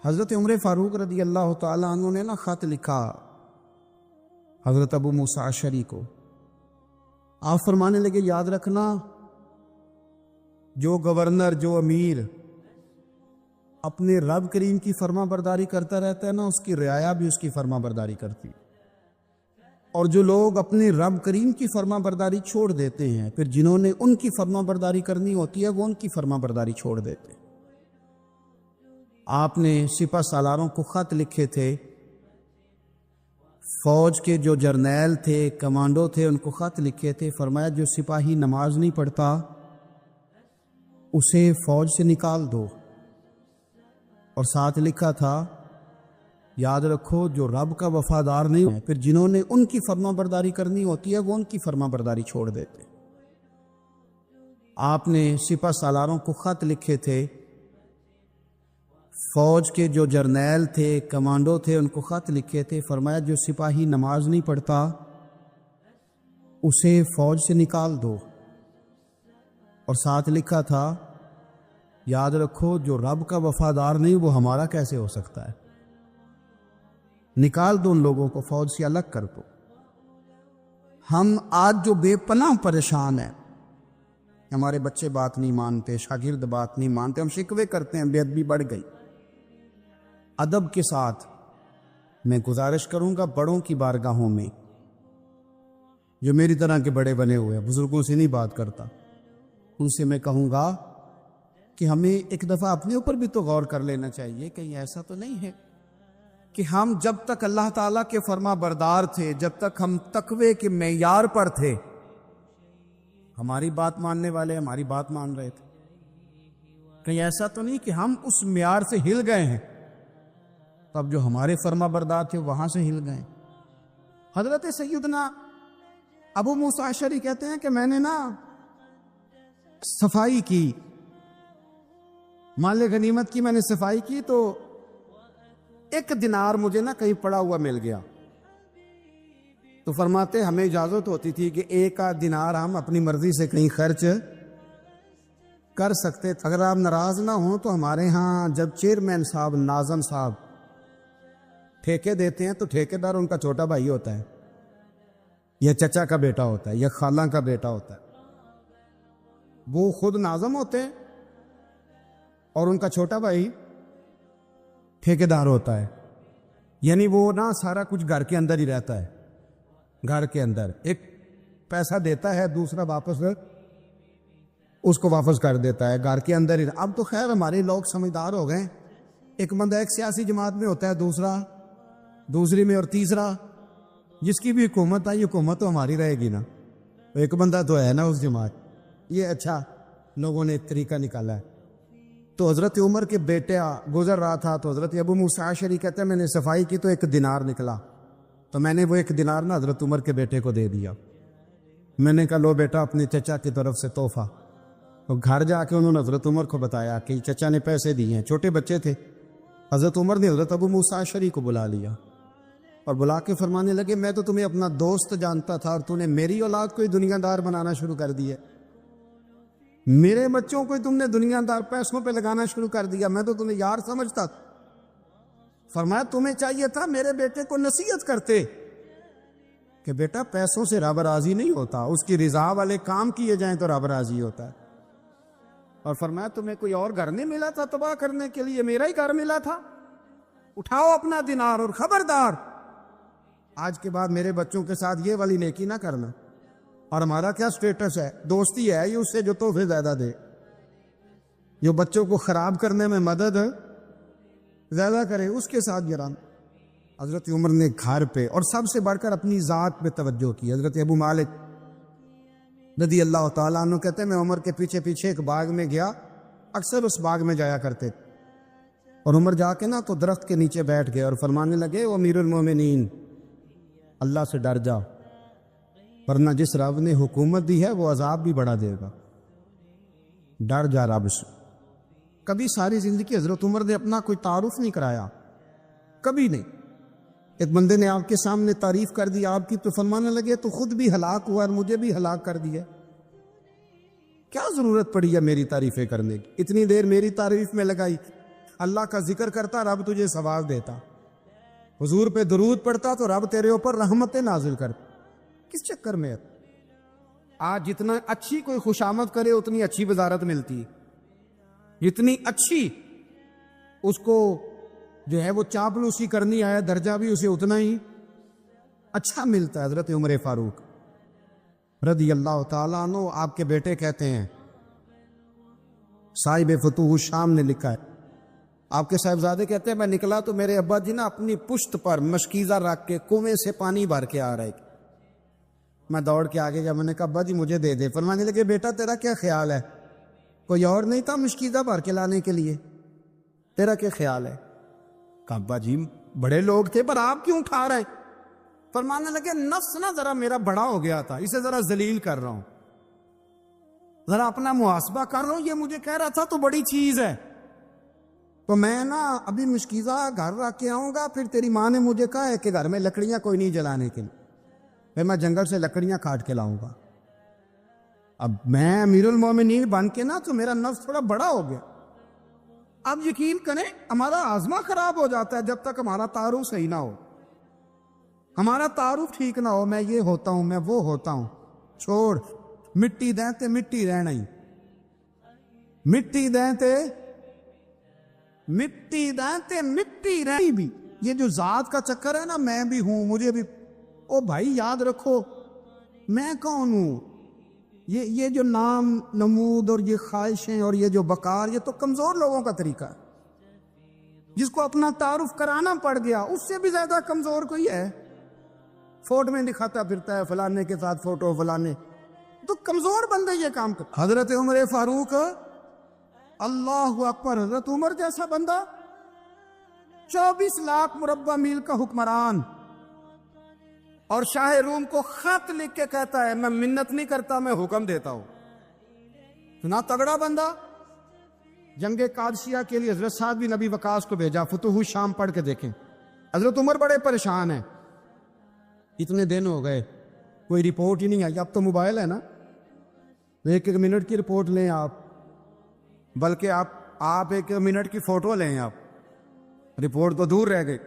حضرت عمر فاروق رضی اللہ تعالیٰ عنہ نے خط لکھا حضرت ابو موسیٰ اشعری کو. آپ فرمانے لگے یاد رکھنا جو گورنر جو امیر اپنے رب کریم کی فرما برداری کرتا رہتا ہے نا، اس کی رعایا بھی اس کی فرما برداری کرتی. اور جو لوگ اپنے رب کریم کی فرما برداری چھوڑ دیتے ہیں، پھر جنہوں نے ان کی فرما برداری کرنی ہوتی ہے وہ ان کی فرما برداری چھوڑ دیتے ہیں. آپ نے سپہ سالاروں کو خط لکھے تھے، فوج کے جو جرنیل تھے، کمانڈو تھے، ان کو خط لکھے تھے. فرمایا جو سپاہی نماز نہیں پڑھتا اسے فوج سے نکال دو. اور ساتھ لکھا تھا یاد رکھو جو رب کا وفادار نہیں ہے، پھر جنہوں نے ان کی فرما برداری کرنی ہوتی ہے وہ ان کی فرما برداری چھوڑ دیتے. آپ نے سپہ سالاروں کو خط لکھے تھے، فوج کے جو جرنیل تھے، کمانڈو تھے، ان کو خط لکھے تھے. فرمایا جو سپاہی نماز نہیں پڑھتا اسے فوج سے نکال دو. اور ساتھ لکھا تھا یاد رکھو جو رب کا وفادار نہیں وہ ہمارا کیسے ہو سکتا ہے. نکال دو ان لوگوں کو، فوج سے الگ کر دو. ہم آج جو بے پناہ پریشان ہیں، ہمارے بچے بات نہیں مانتے، شاگرد بات نہیں مانتے، ہم شکوے کرتے ہیں، بے ادبی بڑھ گئی. ادب کے ساتھ میں گزارش کروں گا بڑوں کی بارگاہوں میں، جو میری طرح کے بڑے بنے ہوئے ہیں، بزرگوں سے نہیں بات کرتا، ان سے میں کہوں گا کہ ہمیں ایک دفعہ اپنے اوپر بھی تو غور کر لینا چاہیے. کہیں ایسا تو نہیں ہے کہ ہم جب تک اللہ تعالیٰ کے فرما بردار تھے، جب تک ہم تقوی کے معیار پر تھے، ہماری بات ماننے والے ہماری بات مان رہے تھے. کہیں ایسا تو نہیں کہ ہم اس معیار سے ہل گئے ہیں، تب جو ہمارے فرما بردار تھے وہاں سے ہل گئے. حضرت سیدنا ابو موسیٰ اشعری کہتے ہیں کہ میں نے صفائی کی، مال غنیمت کی میں نے صفائی کی، تو ایک دینار مجھے کہیں پڑا ہوا مل گیا. تو فرماتے ہمیں اجازت ہوتی تھی کہ ایک آدھ دینار ہم اپنی مرضی سے کہیں خرچ کر سکتے. اگر آپ ناراض نہ ہوں تو ہمارے ہاں جب چیئرمین صاحب، ناظم صاحب ٹھیکے دیتے ہیں تو ٹھیکیدار ان کا چھوٹا بھائی ہوتا ہے، یا چچا کا بیٹا ہوتا ہے، یا خالہ کا بیٹا ہوتا ہے. وہ خود ناظم ہوتے ہیں اور ان کا چھوٹا بھائی ٹھیکیدار ہوتا ہے. یعنی وہ سارا کچھ گھر کے اندر ہی رہتا ہے. گھر کے اندر ایک پیسہ دیتا ہے، دوسرا واپس اس کو واپس کر دیتا ہے، گھر کے اندر ہی. اب تو خیر ہمارے لوگ سمجھدار ہو گئے. ایک بندہ ایک سیاسی جماعت میں ہوتا ہے، دوسرا دوسری میں، اور تیسرا جس کی بھی حکومت آئی، حکومت تو ہماری رہے گی نا. ایک بندہ تو ہے نا اس جماعت. یہ اچھا لوگوں نے ایک طریقہ نکالا ہے. تو حضرت عمر کے بیٹے گزر رہا تھا، تو حضرت ابو موسیٰ اشعری کہتے ہیں میں نے صفائی کی تو ایک دینار نکلا، تو میں نے وہ ایک دینار حضرت عمر کے بیٹے کو دے دیا. میں نے کہا لو بیٹا اپنے چچا کی طرف سے تحفہ. تو گھر جا کے انہوں نے حضرت عمر کو بتایا کہ چچا نے پیسے دیے ہیں. چھوٹے بچے تھے. حضرت عمر نے حضرت ابو موسیٰ اشعری کو بلا لیا اور بلا کے فرمانے لگے میں تو تمہیں اپنا دوست جانتا تھا اور تو نے میری اولاد کو ہی دنیا دار بنانا شروع کر دیا. میرے بچوں کو تم نے دنیا دار پیسوں پہ لگانا شروع کر دیا. میں تو تمہیں یار سمجھتا تھا. فرمایا تمہیں چاہیے تھا میرے بیٹے کو نصیحت کرتے کہ بیٹا پیسوں سے رب راضی نہیں ہوتا، اس کی رضا والے کام کیے جائیں تو رب راضی ہوتا ہے. اور فرمایا تمہیں کوئی اور گھر نہیں ملا تھا تباہ کرنے کے لیے، میرا ہی گھر ملا تھا. اٹھاؤ اپنا دینار اور خبردار آج کے بعد میرے بچوں کے ساتھ یہ والی نیکی نہ کرنا. اور ہمارا کیا سٹیٹس ہے؟ دوستی ہے یہ اس سے جو تحفے زیادہ دے، جو بچوں کو خراب کرنے میں مدد زیادہ کرے، اس کے ساتھ گرام. حضرت عمر نے گھر پہ اور سب سے بڑھ کر اپنی ذات پہ توجہ کی. حضرت ابو مالک رضی اللہ تعالیٰ عنہ کہتے ہیں میں عمر کے پیچھے پیچھے ایک باغ میں گیا، اکثر اس باغ میں جایا کرتے، اور عمر جا کے تو درخت کے نیچے بیٹھ گئے اور فرمانے لگے وہ امیر المومنین اللہ سے ڈر جا، ورنہ جس رب نے حکومت دی ہے وہ عذاب بھی بڑھا دے گا. ڈر جا رب سے. کبھی ساری زندگی حضرت عمر نے اپنا کوئی تعارف نہیں کرایا، کبھی نہیں. ایک بندے نے آپ کے سامنے تعریف کر دی آپ کی تو فرمانے لگے تو خود بھی ہلاک ہوا اور مجھے بھی ہلاک کر دیا. کیا ضرورت پڑی ہے میری تعریفیں کرنے کی؟ اتنی دیر میری تعریف میں لگائی. اللہ کا ذکر کرتا رب تجھے ثواب دیتا، حضور پہ درود پڑھتا تو رب تیرے اوپر رحمتیں نازل کرتا۔ کس چکر میں؟ آج جتنا اچھی کوئی خوشامد کرے اتنی اچھی وزارت ملتی، جتنی اچھی اس کو جو ہے وہ چاپلوسی کرنی آیا درجہ بھی اسے اتنا ہی اچھا ملتا ہے۔ حضرت عمر فاروق رضی اللہ تعالیٰ عنہ آپ کے بیٹے کہتے ہیں، صاحب فتوح الشام نے لکھا ہے، آپ کے صاحبزادے کہتے ہیں میں نکلا تو میرے ابا جی نا اپنی پشت پر مشکیزہ رکھ کے کنویں سے پانی بھر کے آ رہے، میں دوڑ کے آگے گیا، میں نے کہا ابا جی مجھے دے دے۔ فرمانے لگے بیٹا تیرا کیا خیال ہے، کوئی اور نہیں تھا مشکیزہ بھر کے لانے کے لیے، تیرا کیا خیال ہے؟ کہا ابا جی بڑے لوگ تھے پر آپ کیوں اٹھا رہے؟ فرمانے لگے نفس نا ذرا میرا بڑا ہو گیا تھا، اسے ذرا ذلیل کر رہا ہوں، ذرا اپنا محاسبہ کر رہا ہوں، یہ مجھے کہہ رہا تھا تو بڑی چیز ہے، تو میں نا ابھی مشکیزہ گھر رکھ کے آؤں گا، پھر تیری ماں نے مجھے کہا ہے کہ گھر میں لکڑیاں کوئی نہیں جلانے کے لیے، پھر میں جنگل سے لکڑیاں کاٹ کے لاؤں گا۔ اب میں امیر المومنین بن کے نا تو میرا نفس تھوڑا بڑا ہو گیا۔ اب یقین کریں ہمارا آزمہ خراب ہو جاتا ہے جب تک ہمارا تعارف صحیح نہ ہو، ہمارا تعارف ٹھیک نہ ہو، میں یہ ہوتا ہوں میں وہ ہوتا ہوں، چھوڑ، مٹی دیں تے مٹی رہنا ہی، مٹی دیں تے مٹی دیں تے مٹی رہی بھی، یہ جو ذات کا چکر ہے نا میں بھی ہوں مجھے بھی، او بھائی یاد رکھو میں کون ہوں، یہ جو نام نمود اور یہ خواہشیں اور یہ جو بکار، یہ تو کمزور لوگوں کا طریقہ ہے، جس کو اپنا تعارف کرانا پڑ گیا اس سے بھی زیادہ کمزور کوئی ہے، فوٹو میں دکھاتا پھرتا ہے فلانے کے ساتھ فوٹو فلانے، تو کمزور بندے یہ کام کرتے۔ حضرت عمر فاروق اللہ اکبر، حضرت عمر جیسا بندہ 24 لاکھ مربع میل کا حکمران، اور شاہ روم کو خط لکھ کے کہتا ہے میں منت نہیں کرتا میں حکم دیتا ہوں، اتنا تگڑا بندہ۔ جنگ قادسیہ کے لیے حضرت سعد بن ابی وقاص کو بھیجا، فتوح الشام پڑھ کے دیکھیں، حضرت عمر بڑے پریشان ہیں، اتنے دن ہو گئے کوئی رپورٹ ہی نہیں آئی، اب تو موبائل ہے نا، ایک منٹ کی رپورٹ لیں آپ، بلکہ آپ 1 منٹ کی فوٹو لیں، آپ رپورٹ تو دور رہ گئی۔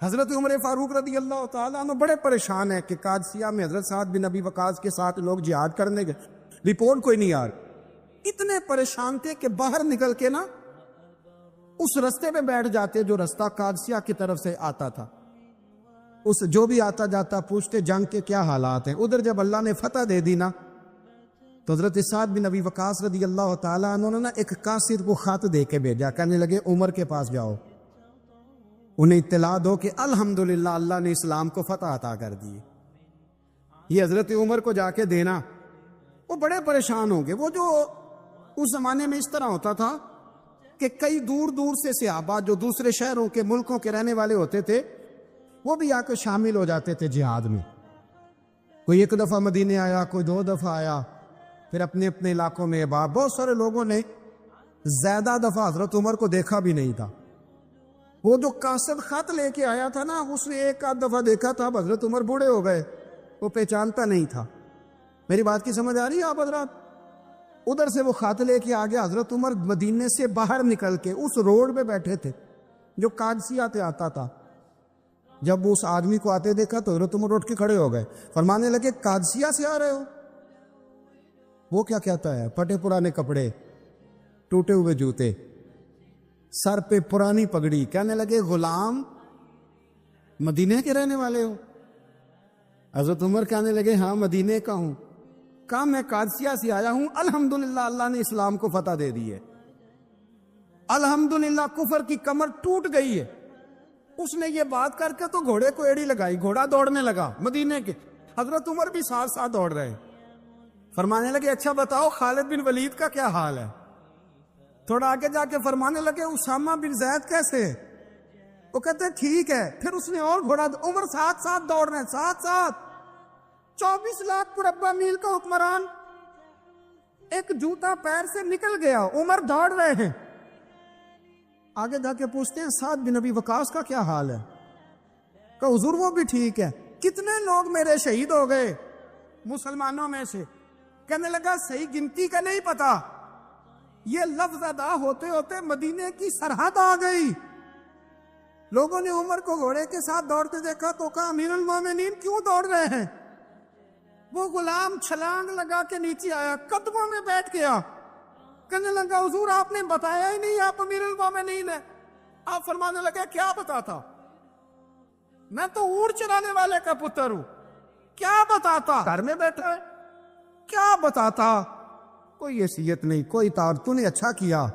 حضرت عمر فاروق رضی اللہ تعالیٰ عنہ بڑے پریشان ہیں کہ قادسیہ میں حضرت سعد بن ابی وقاص کے ساتھ لوگ جہاد کرنے گئے، رپورٹ کوئی نہیں آ رہی، اتنے پریشان تھے کہ باہر نکل کے نا اس رستے پہ بیٹھ جاتے جو رستہ قادسیہ کی طرف سے آتا تھا، اس جو بھی آتا جاتا پوچھتے جنگ کے کیا حالات ہیں۔ ادھر جب اللہ نے فتح دے دی نا تو حضرت سعد بن ابی وقاص رضی اللہ تعالیٰ عنہ نے نا ایک قاصد کو خط دے کے بھیجا، کہنے لگے عمر کے پاس جاؤ، انہیں اطلاع دو کہ الحمدللہ اللہ نے اسلام کو فتح عطا کر دی۔ یہ حضرت عمر کو جا کے دینا، وہ بڑے پریشان ہوں گے۔ وہ جو اس زمانے میں اس طرح ہوتا تھا کہ کئی دور دور سے صحابہ جو دوسرے شہروں کے ملکوں کے رہنے والے ہوتے تھے وہ بھی آ کے شامل ہو جاتے تھے جہاد میں، کوئی 1 دفعہ مدینے آیا، کوئی 2 دفعہ آیا، پھر اپنے اپنے علاقوں میں بہت سارے لوگوں نے زیادہ دفعہ حضرت عمر کو دیکھا بھی نہیں تھا۔ وہ جو قاصد خط لے کے آیا تھا نا اس نے 1 دفعہ دیکھا تھا، اب حضرت عمر بوڑھے ہو گئے، وہ پہچانتا نہیں تھا۔ میری بات کی سمجھ آ رہی ہے آپ حضرات؟ ادھر سے وہ خط لے کے آگے حضرت عمر مدینے سے باہر نکل کے اس روڈ پہ بیٹھے تھے جو قادسیہ سے آتا تھا، جب اس آدمی کو آتے دیکھا تو حضرت عمر اٹھ کے کھڑے ہو گئے، فرمانے لگے قادسیہ سے آ رہے ہو؟ وہ کیا کہتا ہے؟ پھٹے پرانے کپڑے، ٹوٹے ہوئے جوتے، سر پہ پرانی پگڑی، کہنے لگے غلام مدینے کے رہنے والے ہو؟ حضرت عمر کہنے لگے ہاں مدینے کا ہوں۔ کہا میں قادسیہ سے آیا ہوں، الحمدللہ اللہ نے اسلام کو فتح دے دی ہے، الحمدللہ کفر کی کمر ٹوٹ گئی ہے۔ اس نے یہ بات کر کے تو گھوڑے کو ایڑی لگائی، گھوڑا دوڑنے لگا مدینے کے، حضرت عمر بھی ساتھ ساتھ دوڑ رہے، فرمانے لگے اچھا بتاؤ خالد بن ولید کا کیا حال ہے؟ تھوڑا آگے جا کے فرمانے لگے اسامہ بن زید کیسے؟ وہ کہتے ہیں ٹھیک ہے۔ پھر اس نے اور گھوڑا، عمر ساتھ ساتھ دوڑ رہے ہیں، ساتھ ساتھ 24 لاکھ مربع میل کا حکمران، ایک جوتا پیر سے نکل گیا، عمر دوڑ رہے ہیں۔ آگے جا کے پوچھتے ہیں سعد بن ابی وقاص کا کیا حال ہے؟ کہ حضور وہ بھی ٹھیک ہے۔ کتنے لوگ میرے شہید ہو گئے مسلمانوں میں سے؟ کہنے لگا صحیح گنتی کا نہیں پتا، یہ لفظ ادا ہوتے ہوتے مدینے کی سرحد آ گئی. لوگوں نے عمر کو گھوڑے کے ساتھ دوڑتے دیکھا تو کہا امیر المومنین کیوں دوڑ رہے ہیں؟ وہ غلام چھلانگ لگا کے نیچے آیا, قدموں میں بیٹھ گیا, کہنے لگا حضور آپ نے بتایا ہی نہیں آپ امیر المومنین ہیں. آپ فرمانے لگے کیا بتاتا, میں تو اونٹ چرانے والے کا پتر ہوں, کیا بتاتا, گھر میں بیٹھا ہے, کیا بتاتا, کوئی حیثیت نہیں, کوئی تو نے اچھا کیا,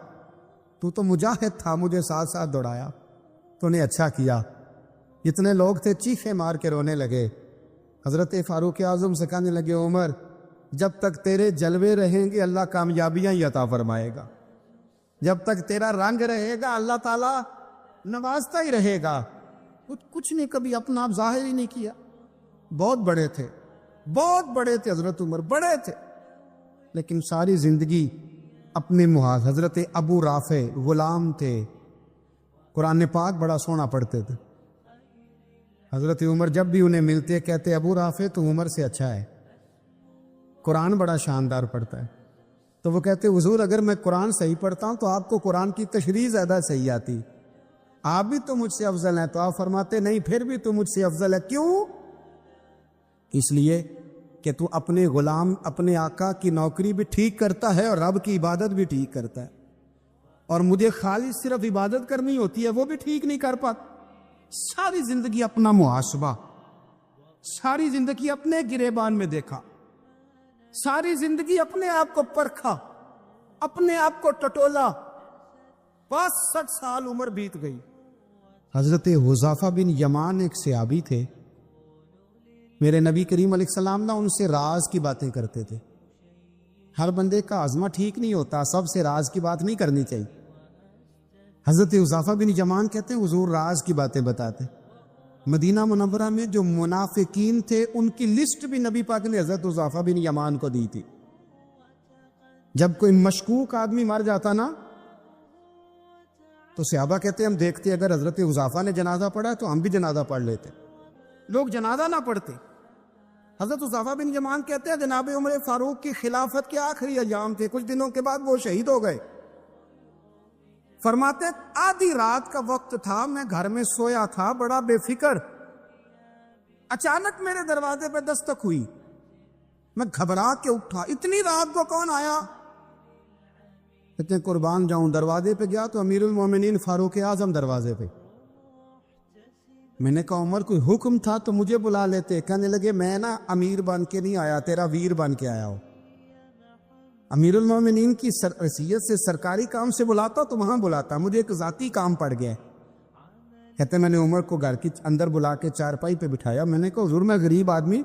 تو مجاہد تھا, مجھے ساتھ ساتھ دوڑایا, تو نے اچھا کیا. جتنے لوگ تھے چیخیں مار کے رونے لگے. حضرت فاروق اعظم سے کہنے لگے عمر جب تک تیرے جلوے رہیں گے اللہ کامیابیاں ہی عطا فرمائے گا, جب تک تیرا رنگ رہے گا اللہ تعالیٰ نوازتا ہی رہے گا. کچھ نہیں, کبھی اپنا آپ ظاہر ہی نہیں کیا. بہت بڑے تھے, بہت بڑے تھے حضرت عمر, بڑے تھے, لیکن ساری زندگی اپنے محاذ. حضرت ابو رافع غلام تھے, قرآن پاک بڑا سونا پڑھتے تھے. حضرت عمر جب بھی انہیں ملتے کہتے ابو رافع تو عمر سے اچھا ہے, قرآن بڑا شاندار پڑھتا ہے. تو وہ کہتے حضور اگر میں قرآن صحیح پڑھتا ہوں تو آپ کو قرآن کی تشریح زیادہ صحیح آتی, آپ بھی تو مجھ سے افضل ہیں. تو آپ فرماتے نہیں پھر بھی تو مجھ سے افضل ہے. کیوں؟ اس لیے کہ تو اپنے غلام اپنے آقا کی نوکری بھی ٹھیک کرتا ہے اور رب کی عبادت بھی ٹھیک کرتا ہے, اور مجھے خالص صرف عبادت کرنی ہوتی ہے وہ بھی ٹھیک نہیں کر پاتا. ساری زندگی اپنا محاسبہ, ساری زندگی اپنے گریبان میں دیکھا, ساری زندگی اپنے آپ کو پرکھا, اپنے آپ کو ٹٹولا. 65 سال عمر بیت گئی. حضرت حذیفہ بن یمان ایک صحابی تھے, میرے نبی کریم علیہ السلام نہ ان سے راز کی باتیں کرتے تھے. ہر بندے کا عزمہ ٹھیک نہیں ہوتا, سب سے راز کی بات نہیں کرنی چاہیے. حضرت حذیفہ بن یمان کہتے ہیں حضور راز کی باتیں بتاتے. مدینہ منورہ میں جو منافقین تھے ان کی لسٹ بھی نبی پاک نے حضرت حذیفہ بن یمان کو دی تھی. جب کوئی مشکوک آدمی مر جاتا نا تو صحابہ کہتے ہم دیکھتے اگر حضرت حذیفہ نے جنازہ پڑھا تو ہم بھی جنازہ پڑھ لیتے. لوگ جنازہ نہ پڑھتے. حضرت حذیفہ بن یمان کہتے ہیں جناب عمر فاروق کی خلافت کے آخری ایام تھے, کچھ دنوں کے بعد وہ شہید ہو گئے. فرماتے آدھی رات کا وقت تھا, میں گھر میں سویا تھا بڑا بے فکر, اچانک میرے دروازے پہ دستک ہوئی, میں گھبرا کے اٹھا, اتنی رات کو کون آیا؟ اتنے قربان جاؤں, دروازے پہ گیا تو امیر المومنین فاروق اعظم دروازے پہ. میں نے کہا عمر کوئی حکم تھا تو مجھے بلا لیتے. کہنے لگے میں نا امیر بن کے نہیں آیا, تیرا ویر بن کے آیا ہوں. امیر المومنین کی حیثیت سے سرکاری کام سے بلاتا تو وہاں بلاتا, مجھے ایک ذاتی کام پڑ گیا. کہتے میں نے عمر کو گھر کی اندر بلا کے چارپائی پہ بٹھایا. میں نے کہا حضور میں غریب آدمی,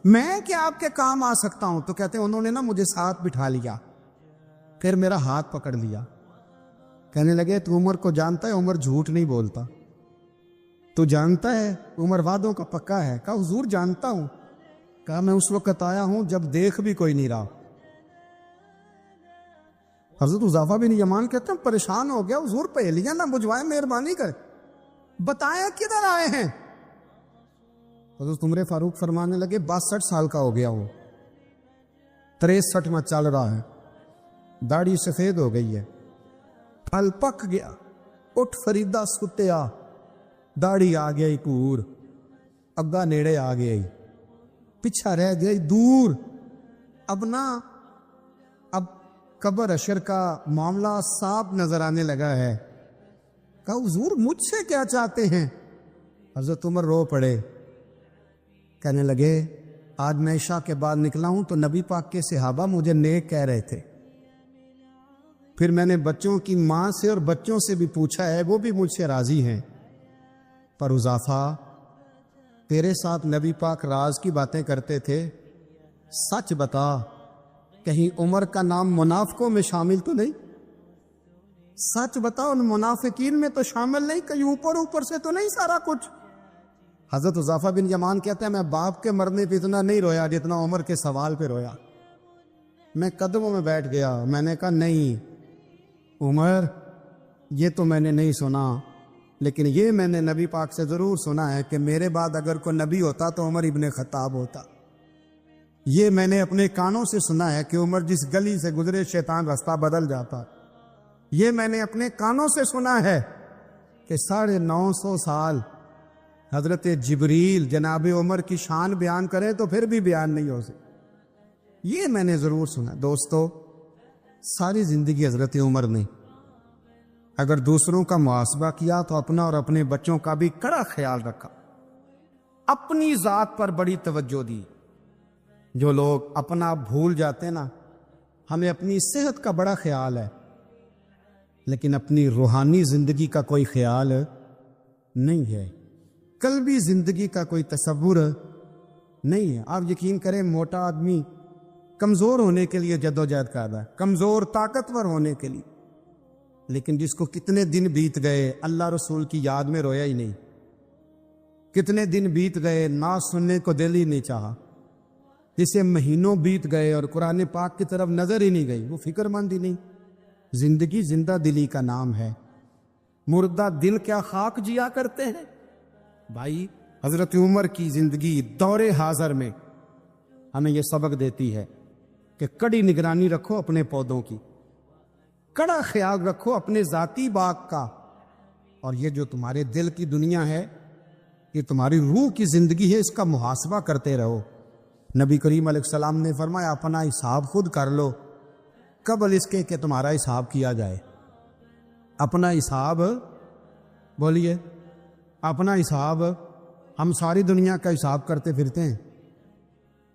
میں کیا آپ کے کام آ سکتا ہوں؟ تو کہتے انہوں نے نا مجھے ساتھ بٹھا لیا, پھر میرا ہاتھ پکڑ لیا. کہنے لگے تو عمر کو جانتا ہے؟ عمر جھوٹ نہیں بولتا. تو جانتا ہے عمر وعدوں کا پکا ہے؟ کہا حضور جانتا ہوں. کہا میں اس وقت آیا ہوں جب دیکھ بھی کوئی نہیں رہا. حضرت حذیفہ بن یمان کہتے ہیں پریشان ہو گیا, حضور پہلیاں نہ بجھوائے, مہربانی کر بتائیں کدھر آئے ہیں. حضرت عمر فاروق فرمانے لگے 62 سال کا ہو گیا ہوں, 63 میں چل رہا ہے, داڑھی سفید ہو گئی ہے, پھل پک گیا, اٹھ فریدہ سٹیا, داڑھی آ گئی کور, اگا نیڑے آ گئی, پیچھا رہ گئی دور. اب نا اب قبر اشر کا معاملہ صاف نظر آنے لگا ہے. کہا حضور مجھ سے کیا چاہتے ہیں؟ حضرت عمر رو پڑے. کہنے لگے آج میں عشاء کے بعد نکلا ہوں تو نبی پاک کے صحابہ مجھے نیک کہہ رہے تھے, پھر میں نے بچوں کی ماں سے اور بچوں سے بھی پوچھا ہے, وہ بھی مجھ سے راضی ہیں. پر حذیفہ تیرے ساتھ نبی پاک راز کی باتیں کرتے تھے, سچ بتا کہیں عمر کا نام منافقوں میں شامل تو نہیں؟ سچ بتا ان منافقین میں تو شامل نہیں, کہیں اوپر سے تو نہیں سارا کچھ؟ حضرت حذیفہ بن یمان کہتے ہیں میں باپ کے مرنے پہ اتنا نہیں رویا جتنا عمر کے سوال پہ رویا. میں قدموں میں بیٹھ گیا. میں نے کہا نہیں عمر, یہ تو میں نے نہیں سنا, لیکن یہ میں نے نبی پاک سے ضرور سنا ہے کہ میرے بعد اگر کوئی نبی ہوتا تو عمر ابن خطاب ہوتا. یہ میں نے اپنے کانوں سے سنا ہے کہ عمر جس گلی سے گزرے شیطان راستہ بدل جاتا. یہ میں نے اپنے کانوں سے سنا ہے کہ 950 سال حضرت جبریل جناب عمر کی شان بیان کرے تو پھر بھی بیان نہیں ہو سکتی۔ یہ میں نے ضرور سنا۔ دوستو، ساری زندگی حضرت عمر نے اگر دوسروں کا محاسبہ کیا تو اپنا اور اپنے بچوں کا بھی کڑا خیال رکھا، اپنی ذات پر بڑی توجہ دی۔ جو لوگ اپنا بھول جاتے نا، ہمیں اپنی صحت کا بڑا خیال ہے لیکن اپنی روحانی زندگی کا کوئی خیال نہیں ہے، قلبی زندگی کا کوئی تصور نہیں ہے۔ آپ یقین کریں، موٹا آدمی کمزور ہونے کے لیے جدوجہد کر رہا ہے، کمزور طاقتور ہونے کے لیے، لیکن جس کو کتنے دن بیت گئے اللہ رسول کی یاد میں رویا ہی نہیں، کتنے دن بیت گئے نعت سننے کو دل ہی نہیں چاہا، جسے مہینوں بیت گئے اور قرآن پاک کی طرف نظر ہی نہیں گئی، وہ فکر مند ہی نہیں۔ زندگی زندہ دلی کا نام ہے، مردہ دل کیا خاک جیا کرتے ہیں۔ بھائی، حضرت عمر کی زندگی دور حاضر میں ہمیں یہ سبق دیتی ہے کہ کڑی نگرانی رکھو اپنے پودوں کی، کڑا خیال رکھو اپنے ذاتی باغ کا، اور یہ جو تمہارے دل کی دنیا ہے، یہ تمہاری روح کی زندگی ہے، اس کا محاسبہ کرتے رہو۔ نبی کریم علیہ السلام نے فرمایا اپنا حساب خود کر لو قبل اس کے کہ تمہارا حساب کیا جائے۔ اپنا حساب، بولیے، اپنا حساب۔ ہم ساری دنیا کا حساب کرتے پھرتے ہیں،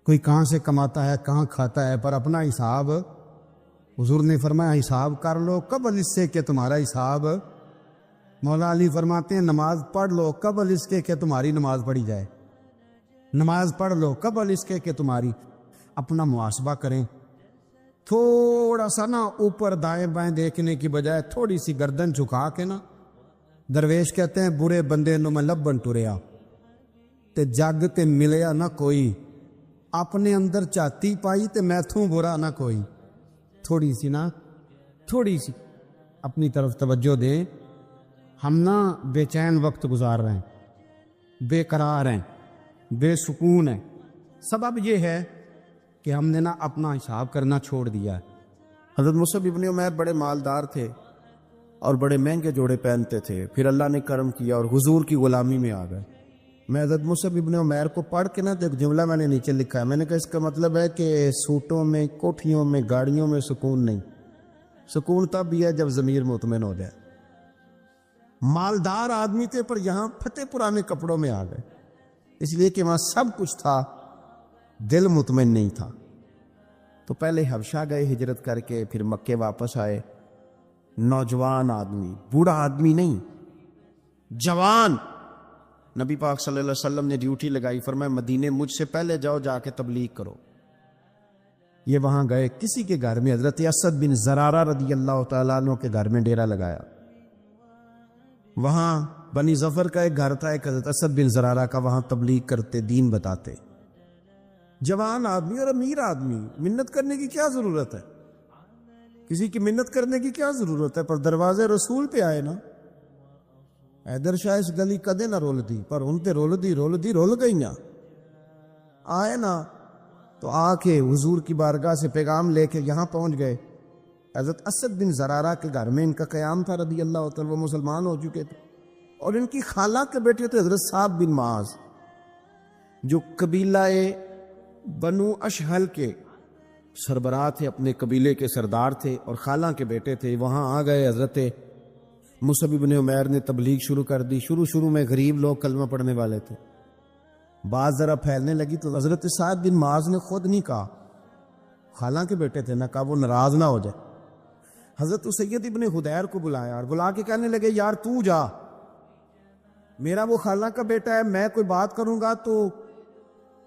کوئی کہاں سے کماتا ہے، کہاں کھاتا ہے، پر اپنا حساب حضور نے فرمایا حساب کر لو قبل اس سے کہ تمہارا حساب۔ مولا علی فرماتے ہیں نماز پڑھ لو قبل اس کے کہ تمہاری نماز پڑھی جائے، نماز پڑھ لو قبل اس کے کہ تمہاری۔ اپنا محاسبہ کریں، تھوڑا سا نا اوپر دائیں بائیں دیکھنے کی بجائے تھوڑی سی گردن جھکا کے نا، درویش کہتے ہیں برے بندے نو میں لبن ٹریا تے جگ تے ملیا نہ کوئی، اپنے اندر چاتی پائی تے میں تھوں برا نہ کوئی۔ تھوڑی سی نا، تھوڑی سی اپنی طرف توجہ دیں۔ ہم نا بے چین وقت گزار رہے ہیں، بے قرار ہیں، بے سکون ہیں۔ سبب یہ ہے کہ ہم نے نا اپنا حساب کرنا چھوڑ دیا ہے۔ حضرت مصعب ابن عمیر بڑے مالدار تھے اور بڑے مہنگے جوڑے پہنتے تھے، پھر اللہ نے کرم کیا اور حضور کی غلامی میں آ گئے۔ میں حضرت مصعب ابن عمیر کو پڑھ کے نا ایک جملہ میں نے نیچے لکھا ہے، میں نے کہا اس کا مطلب ہے کہ سوٹوں میں، کوٹھیوں میں، گاڑیوں میں سکون نہیں، سکون تب بھی ہے جب ضمیر مطمئن ہو جائے۔ مالدار آدمی تھے پر یہاں پھٹے پرانے کپڑوں میں آ گئے، اس لیے کہ وہاں سب کچھ تھا، دل مطمئن نہیں تھا۔ تو پہلے حبشہ گئے ہجرت کر کے، پھر مکے واپس آئے۔ نوجوان آدمی، بوڑھا آدمی نہیں، جوان۔ نبی پاک صلی اللہ علیہ وسلم نے ڈیوٹی لگائی، فرمایا مدینے مجھ سے پہلے جاؤ، جا کے تبلیغ کرو۔ یہ وہاں گئے، کسی کے گھر میں، حضرت اسد بن زرارہ رضی اللہ تعالیٰ عنہ کے گھر میں ڈیرا لگایا۔ وہاں بنی ظفر کا ایک گھر تھا، ایک حضرت اسد بن زرارہ کا، وہاں تبلیغ کرتے، دین بتاتے۔ جوان آدمی اور امیر آدمی، منت کرنے کی کیا ضرورت ہے؟ کسی کی منت کرنے کی کیا ضرورت ہے؟ پر دروازے رسول پہ آئے نا۔ حیدر شاہ اس گلی کدے نہ رول دی، پر ان تے رول گئی نا۔ آئے نا تو آ کے حضور کی بارگاہ سے پیغام لے کے یہاں پہنچ گئے۔ حضرت اسد بن زرارہ کے گھر میں ان کا قیام تھا رضی اللہ تعالیٰ، وہ مسلمان ہو چکے تھے، اور ان کی خالہ کے بیٹے تھے حضرت صاحب بن معاذ، جو قبیلہ بنو اشہل کے سربراہ تھے، اپنے قبیلے کے سردار تھے اور خالہ کے بیٹے تھے۔ وہاں آ گئے، حضرت مصعب بن عمیر نے تبلیغ شروع کر دی۔ شروع میں غریب لوگ کلمہ پڑھنے والے تھے، بات ذرا پھیلنے لگی تو حضرت صاحب بن معاذ نے خود نہیں کہا، خالہ کے بیٹے تھے، نہ کہا وہ ناراض نہ ہو جائے۔ حضرت سید ابن حدیر کو بلایا اور بلا کے کہنے لگے یار تو جا، میرا وہ خالہ کا بیٹا ہے، میں کوئی بات کروں گا تو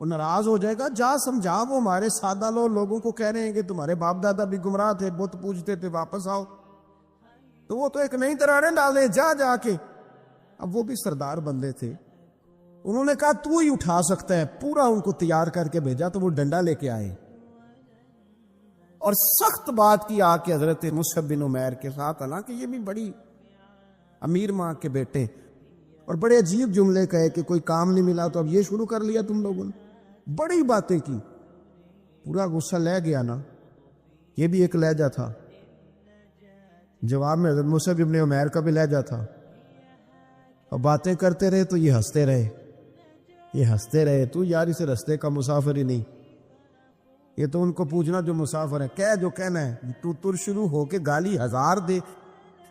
وہ ناراض ہو جائے گا، جا سمجھا، وہ ہمارے سادہ لوگوں کو کہہ رہے ہیں کہ تمہارے باپ دادا بھی گمراہ تھے، بت پوجتے تھے، واپس آؤ۔ تو وہ تو ایک نئی تراڑیں ڈالے، جا کے۔ اب وہ بھی سردار بندے تھے، انہوں نے کہا تو ہی اٹھا سکتا ہے، پورا ان کو تیار کر کے بھیجا تو وہ ڈنڈا لے کے آئے اور سخت بات کی آ کے حضرت مصعب بن عمیر کے ساتھ، حالانکہ یہ بھی بڑی امیر ماں کے بیٹے، اور بڑے عجیب جملے کہے کہ کوئی کام نہیں ملا تو اب یہ شروع کر لیا تم لوگوں نے، بڑی باتیں کی۔ پورا غصہ لے گیا نا، یہ بھی ایک لہجہ تھا۔ جواب میں حضرت مصعب ابن عمیر کا بھی لہجہ تھا، اور باتیں کرتے رہے تو یہ ہنستے رہے، تو یار اسے رستے کا مسافر ہی نہیں، یہ تو ان کو پوچھنا جو مسافر ہے، کہہ جو کہنا ہے، تو تر شروع ہو کے گالی ہزار دے،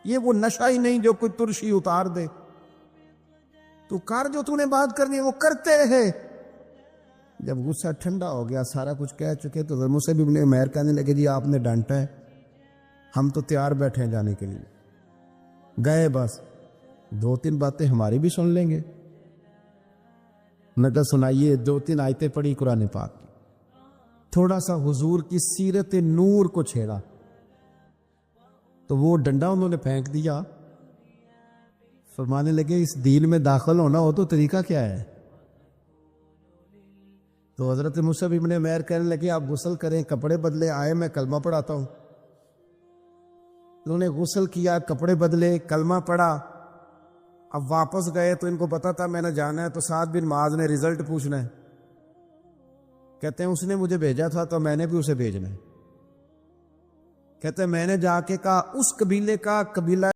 یہ وہ نشہ ہی نہیں جو کوئی ترشی اتار دے، تو کر جو تو نے بات کرنی ہے وہ کرتے رہے۔ جب غصہ ٹھنڈا ہو گیا، سارا کچھ کہہ چکے، تو حضرت مصعب ابن عمیر کہنے لگے جی آپ نے ڈانٹا ہے، ہم تو تیار بیٹھے ہیں جانے کے لیے، گئے بس 2-3 باتیں ہماری بھی سن لیں گے۔ میں کہا سنائیے، 2-3 آیتیں پڑھی قرآن پاک کی، تھوڑا سا حضور کی سیرت نور کو چھیڑا، تو وہ ڈنڈا انہوں نے پھینک دیا، فرمانے لگے اس دین میں داخل ہونا ہو تو طریقہ کیا ہے؟ تو حضرت مصعب ابن عمیر کہنے لگے آپ غسل کریں، کپڑے بدلے، آئے میں کلمہ پڑھاتا ہوں۔ انہوں نے غسل کیا، کپڑے بدلے، کلمہ پڑھا، اب واپس گئے تو ان کو پتا تھا میں نے جانا ہے، تو سعد بن معاذ نے رزلٹ پوچھنا ہے، کہتے ہیں اس نے مجھے بھیجا تھا تو میں نے بھی اسے بھیجنا ہے، کہتے ہیں میں نے جا کے کہا اس قبیلے کا قبیلہ